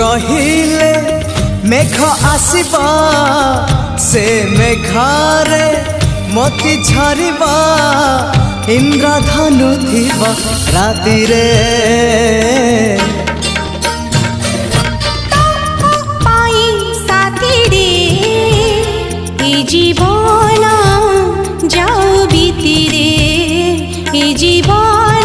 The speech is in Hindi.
कहिले मेघ आसीबा से मेघारे मोती झारिबा इंद्रधनु थिबा राति रे पाई साथी रे ए जीवन जाऊ बीती रे ए जीवन